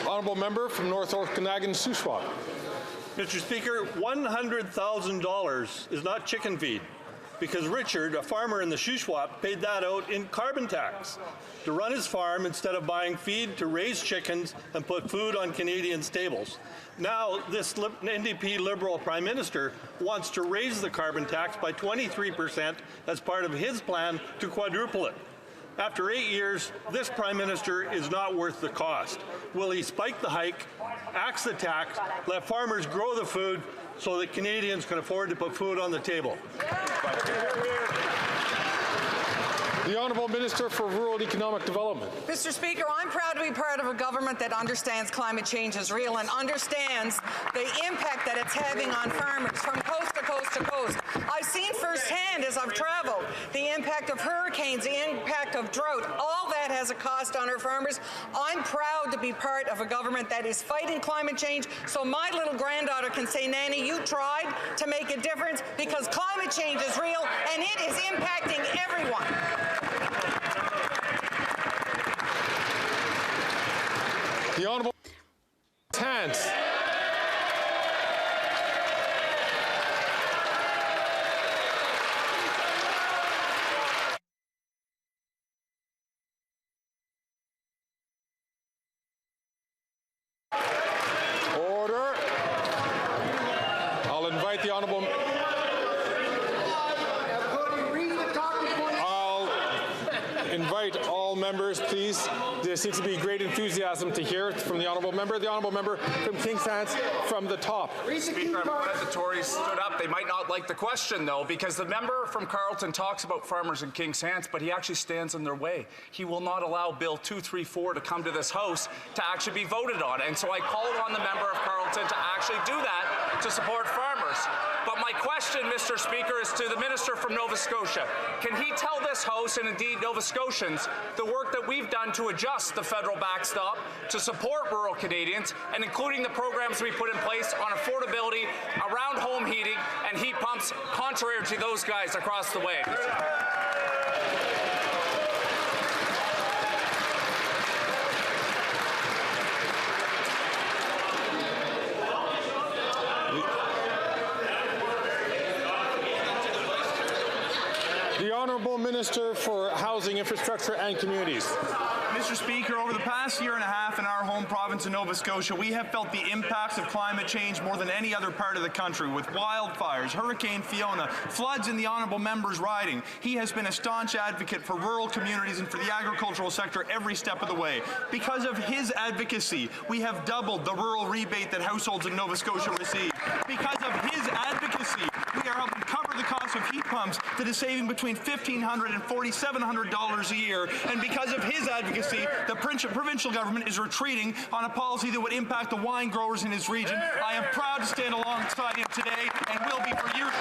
Honourable member from North Okanagan, Shuswap. Mr. Speaker, $100,000 is not chicken feed, because Richard, a farmer in the Shuswap, paid that out in carbon tax to run his farm instead of buying feed to raise chickens and put food on Canadians' tables. Now, this NDP Liberal Prime Minister wants to raise the carbon tax by 23% as part of his plan to quadruple it. After 8 years, this Prime Minister is not worth the cost. Will he spike the hike, axe the tax, let farmers grow the food so that Canadians can afford to put food on the table? The Honourable Minister for Rural Economic Development. Mr. Speaker, I'm proud to be part of a government that understands climate change is real and understands the impact that it's having on farmers from coast to coast to coast. I've seen firsthand as I've traveled the impact of hurricanes, the impact of drought. All that has a cost on our farmers. I'm proud to be part of a government that is fighting climate change so my little granddaughter can say, Nanny, you tried to make a difference, because climate change is real and it is impacting everyone. The Honourable Hands. Order. I'll invite the Honourable. I'll invite all members, please. There seems to be great enthusiasm to hear from the Honourable Member. The Honourable Member from King's Hands from the top. Speaker, I'm glad the Tories stood up. They might not like the question, though, because the member from Carleton talks about farmers in King's Hands, but he actually stands in their way. He will not allow Bill 234 to come to this House to actually be voted on. And so I called on the member of Carleton to actually do that to support farmers. But my question, Mr. Speaker, is to the Minister from Nova Scotia. Can he tell this House, and indeed Nova Scotians, the work that we've done to adjust the federal backstop to support rural Canadians, and including the programs we put in place on affordability around home heating and heat pumps, contrary to those guys across the way? The Honourable Minister for Housing, Infrastructure and Communities. Mr. Speaker, over the past year and a half in our home province of Nova Scotia, we have felt the impacts of climate change more than any other part of the country, with wildfires, Hurricane Fiona, floods in the Honourable Member's riding. He has been a staunch advocate for rural communities and for the agricultural sector every step of the way. Because of his advocacy, we have doubled the rural rebate that households in Nova Scotia receive. Because of his advocacy, we are helping cover the cost of heat pumps that is saving between $1,500 and $4,700 a year. And because of his advocacy, the provincial government is retreating on a policy that would impact the wine growers in his region. I am proud to stand alongside him today and will be for years.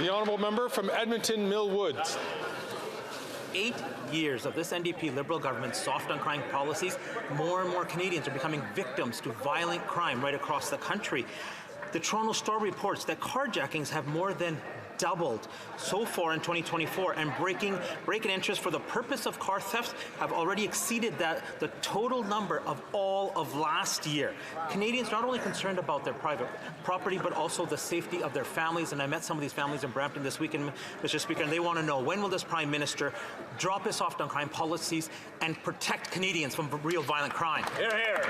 The Honourable Member from Edmonton Mill Woods. 8 years of this NDP Liberal government's soft on crime policies, more and more Canadians are becoming victims to violent crime right across the country. The Toronto Star reports that carjackings have more than doubled so far in 2024, and breaking interest for the purpose of car theft have already exceeded the total number of all of last year. Canadians are not only concerned about their private property, but also the safety of their families. And I met some of these families in Brampton this weekend, Mr. Speaker, and they want to know, when will this Prime Minister drop his soft on crime policies and protect Canadians from real violent crime? Hear, hear.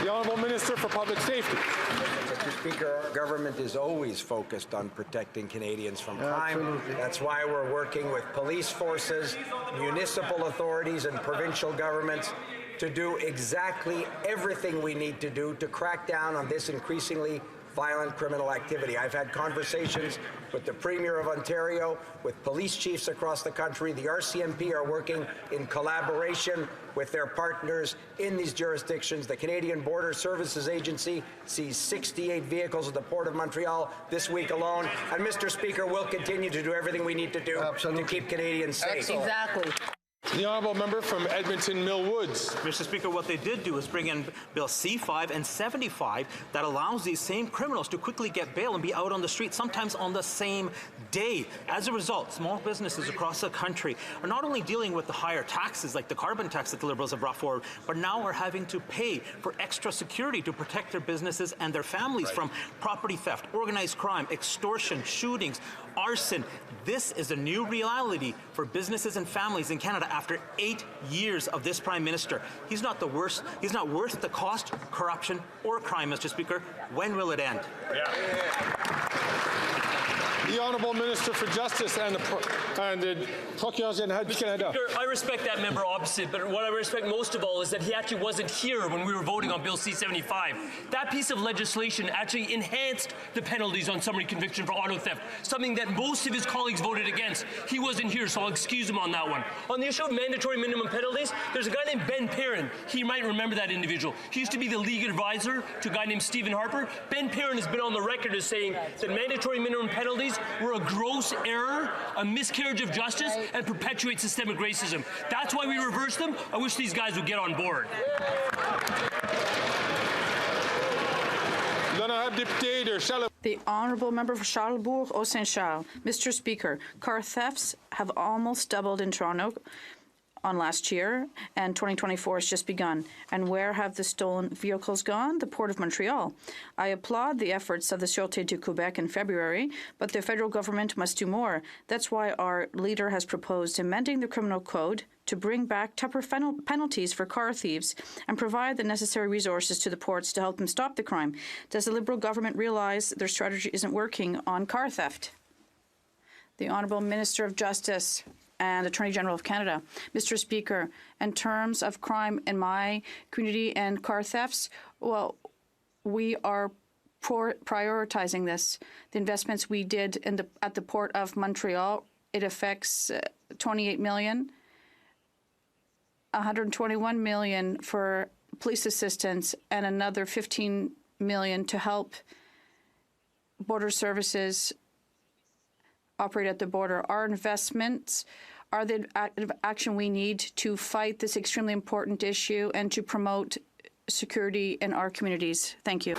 The Honourable Minister for Public Safety. Mr. Speaker, our government is always focused on protecting Canadians from crime. Absolutely. That's why we're working with police forces, municipal authorities, and provincial governments to do exactly everything we need to do to crack down on this increasingly violent criminal activity. I've had conversations with the Premier of Ontario, with police chiefs across the country. The RCMP are working in collaboration with their partners in these jurisdictions. The Canadian Border Services Agency sees 68 vehicles at the Port of Montreal this week alone. And Mr. Speaker, we'll continue to do everything we need to do to keep Canadians safe. Excellent. Exactly. The honourable member from Edmonton Mill Woods. Mr. Speaker, what they did do is bring in Bill C5 and 75 that allows these same criminals to quickly get bail and be out on the street, sometimes on the same day. As a result, small businesses across the country are not only dealing with the higher taxes like the carbon tax that the Liberals have brought forward, but now are having to pay for extra security to protect their businesses and their families from property theft, organized crime, extortion, shootings, arson. This is a new reality for businesses and families in Canada after 8 years of this Prime Minister. He's not the worst. He's not worth the cost, corruption, or crime, Mr. Speaker. When will it end? The Honourable Minister for Justice and the Procureur General du Canada. I respect that member opposite, but what I respect most of all is that he actually wasn't here when we were voting on Bill C-75. That piece of legislation actually enhanced the penalties on summary conviction for auto theft, something that most of his colleagues voted against. He wasn't here, so I'll excuse him on that one. On the issue of mandatory minimum penalties, there's a guy named Ben Perrin. He might remember that individual. He used to be the league advisor to a guy named Stephen Harper. Ben Perrin has been on the record as saying that mandatory minimum penalties were a gross error, a miscarriage of justice, and perpetuate systemic racism. That's why we reversed them. I wish these guys would get on board. The honourable member for Charlesbourg-Haut-Saint-Charles. Mr. Speaker, car thefts have almost doubled in Toronto on last year, and 2024 has just begun. And where have the stolen vehicles gone? The Port of Montreal. I applaud the efforts of the Sûreté du Québec in February, but the federal government must do more. That's why our leader has proposed amending the criminal code to bring back tougher penalties for car thieves and provide the necessary resources to the ports to help them stop the crime. Does the Liberal government realize their strategy isn't working on car theft? The Honourable Minister of Justice and Attorney General of Canada. Mr. Speaker, in terms of crime in my community and car thefts, well, we are prioritizing this. The investments we did at the Port of Montreal, it affects 28 million, 121 million for police assistance, and another 15 million to help border services operate at the border. Our investments are the action we need to fight this extremely important issue and to promote security in our communities. Thank you.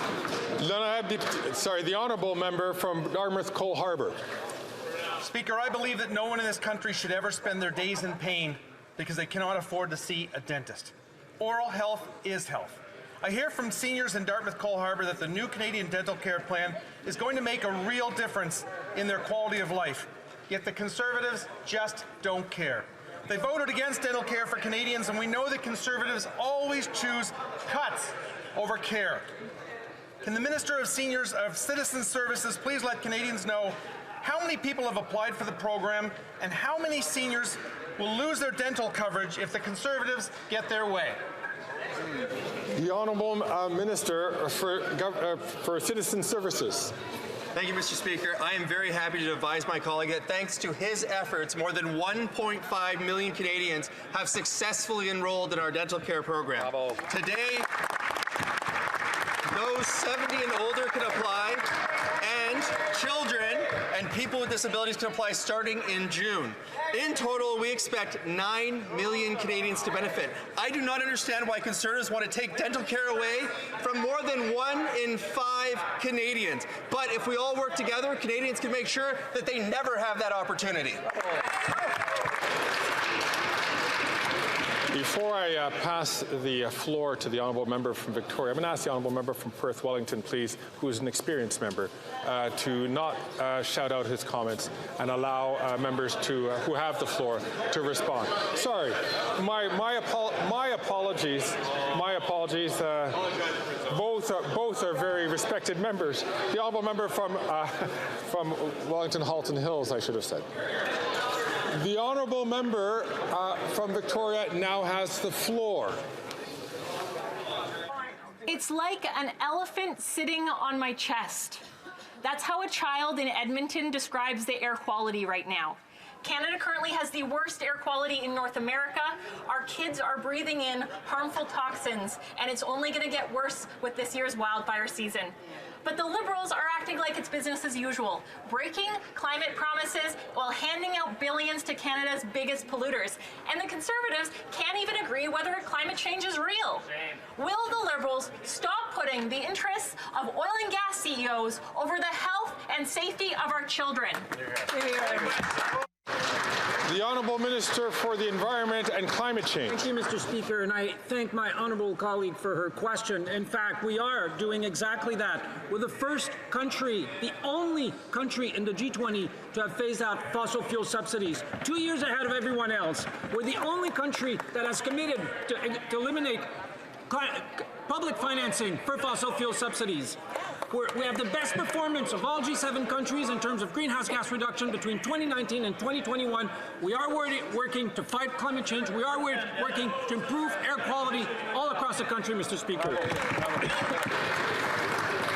The honourable member from Dartmouth Cole Harbour. Speaker, I believe that no one in this country should ever spend their days in pain because they cannot afford to see a dentist. Oral health is health. I hear from seniors in Dartmouth Cole Harbour that the new Canadian Dental Care Plan is going to make a real difference in their quality of life. Yet the Conservatives just don't care. They voted against dental care for Canadians, and we know that Conservatives always choose cuts over care. Can the Minister of Citizen Services please let Canadians know how many people have applied for the program and how many seniors will lose their dental coverage if the Conservatives get their way? The Honourable Minister for Citizen Services. Thank you, Mr. Speaker. I am very happy to advise my colleague that thanks to his efforts, more than 1.5 million Canadians have successfully enrolled in our dental care program. Bravo. Today, those 70 and older can apply, and children and people with disabilities can apply starting in June. In total, we expect 9 million Canadians to benefit. I do not understand why Conservatives want to take dental care away from more than 1 in 5 Canadians. But if we all work together, Canadians can make sure that they never have that opportunity. Before I pass the floor to the Honourable Member from Victoria, I'm going to ask the Honourable Member from Perth Wellington, please, who is an experienced member, to not shout out his comments and allow members who have the floor to respond. Sorry, my apologies. My apologies. Both are very respected members. The Honourable Member from Wellington Halton Hills, I should have said. The Honourable Member from Victoria now has the floor. It's like an elephant sitting on my chest. That's how a child in Edmonton describes the air quality right now. Canada currently has the worst air quality in North America. Our kids are breathing in harmful toxins, and it's only going to get worse with this year's wildfire season. But the Liberals are acting like it's business as usual, breaking climate promises while handing out billions to Canada's biggest polluters. And the Conservatives can't even agree whether climate change is real. Will the Liberals stop putting the interests of oil and gas CEOs over the health and safety of our children? The Honourable Minister for the Environment and Climate Change. Thank you, Mr. Speaker, and I thank my honourable colleague for her question. In fact, we are doing exactly that. We're the first country, the only country in the G20 to have phased out fossil fuel subsidies, 2 years ahead of everyone else. We're the only country that has committed to eliminate public financing for fossil fuel subsidies. We have the best performance of all G7 countries in terms of greenhouse gas reduction between 2019 and 2021. We are working to fight climate change. We are working to improve air quality all across the country, Mr. Speaker.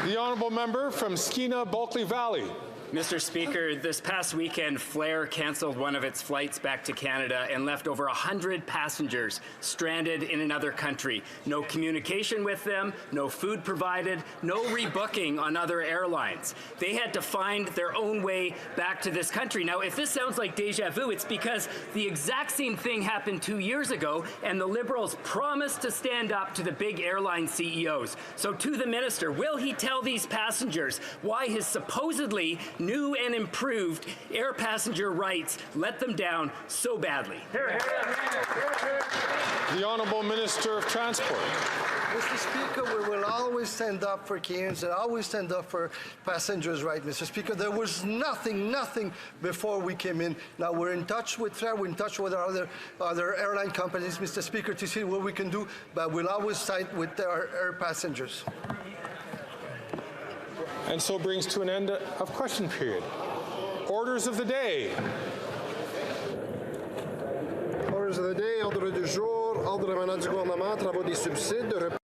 The honourable member from Skeena-Bulkley Valley. Mr. Speaker, this past weekend, Flair canceled one of its flights back to Canada and left over 100 passengers stranded in another country. No communication with them, no food provided, no rebooking on other airlines. They had to find their own way back to this country. Now, if this sounds like deja vu, it's because the exact same thing happened 2 years ago, and the Liberals promised to stand up to the big airline CEOs. So to the minister, will he tell these passengers why his supposedly new and improved air passenger rights let them down so badly? The Honourable Minister of Transport. Mr. Speaker, we will always stand up for Canadians and always stand up for passengers' rights, Mr. Speaker. There was nothing before we came in. Now we're in touch with Flair, we're in touch with our other airline companies, Mr. Speaker, to see what we can do, but we'll always side with our air passengers. And so brings to an end of question period. Orders of the day. Orders of the day, ordre du jour, ordre émanant du gouvernement, travaux des subsides.